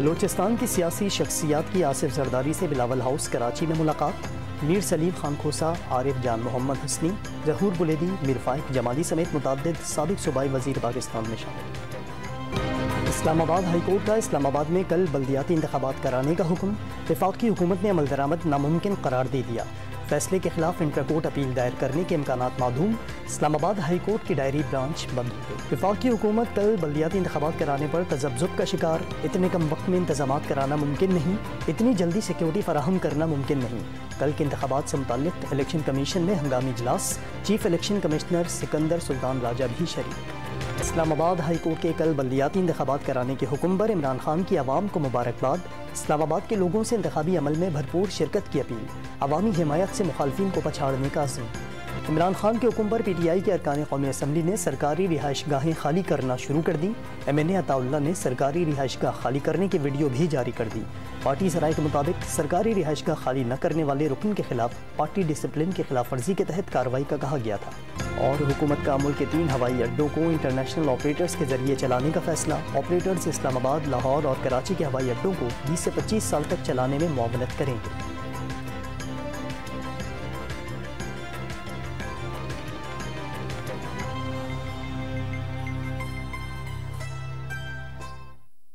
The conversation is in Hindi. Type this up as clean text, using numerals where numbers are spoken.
बलूचिस्तान की सियासी शख्सियात की आसिफ जरदारी से बिलावल हाउस कराची में मुलाकात। मीर सलीम खान खोसा, आरिफ जान मोहम्मद हसनी, जहूर बुलेदी, मीर फाइक जमाली समेत मुतअद्दिद साबिक सूबाई वज़ीर पाकिस्तान में शामिल। इस्लामाबाद हाई कोर्ट का इस्लामाबाद में कल बल्दियाती इंतखाबात कराने का हुक्म। वफाकी हुकूमत ने अमल दरामद नामुमकिन करार दे दिया। फैसले के खिलाफ इंटर कोर्ट अपील दायर करने के इम्कानात मादूम। इस्लामाबाद हाई कोर्ट की डायरी ब्रांच बंद हो गई। वफाकी हुकूमत कल बल्दियाती इंतखाबात कराने पर तजब्जुब का शिकार। इतने कम वक्त में इंतजामात कराना मुमकिन नहीं, इतनी जल्दी सिक्योरिटी फराहम करना मुमकिन नहीं। कल के इंतखाबात से मुताल्लिक़ इलेक्शन कमीशन में हंगामी इजलास। Chief election commissioner Sikandar Sultan Raja भी शरीक। इस्लामाबाद हाई कोर्ट के कल बल्दियाती इंतखाबात कराने के हुक्म पर इमरान खान की आवाम को मुबारकबाद। इस्लामाबाद के लोगों से इंतखाबी अमल में भरपूर शिरकत की अपील। अवामी हिमायत से मुखालफिन को पछाड़ने का अज़्म। इमरान खान के हुक्म पर PTI के अरकान कौमी असम्बली ने सरकारी रिहाइश गाहें खाली करना शुरू कर दी। MNA अताउल्लाह ने सरकारी रिहाइश गाह खाली करने की वीडियो भी जारी कर दी। पार्टी सराय के मुताबिक सरकारी रिहाइश गाह खाली न करने वाले रुकन के खिलाफ पार्टी डिसिप्लिन की खिलाफ वर्जी के तहत कार्रवाई का कहा गया था। और हुकूमत का मुल्क के 3 हवाई अड्डों को इंटरनेशनल ऑपरेटर्स के जरिए चलाने का फैसला। ऑपरेटर्स इस्लामाबाद, लाहौर और कराची के हवाई अड्डों को 20 से 25 साल तक चलाने में मुआवनत करेंगे।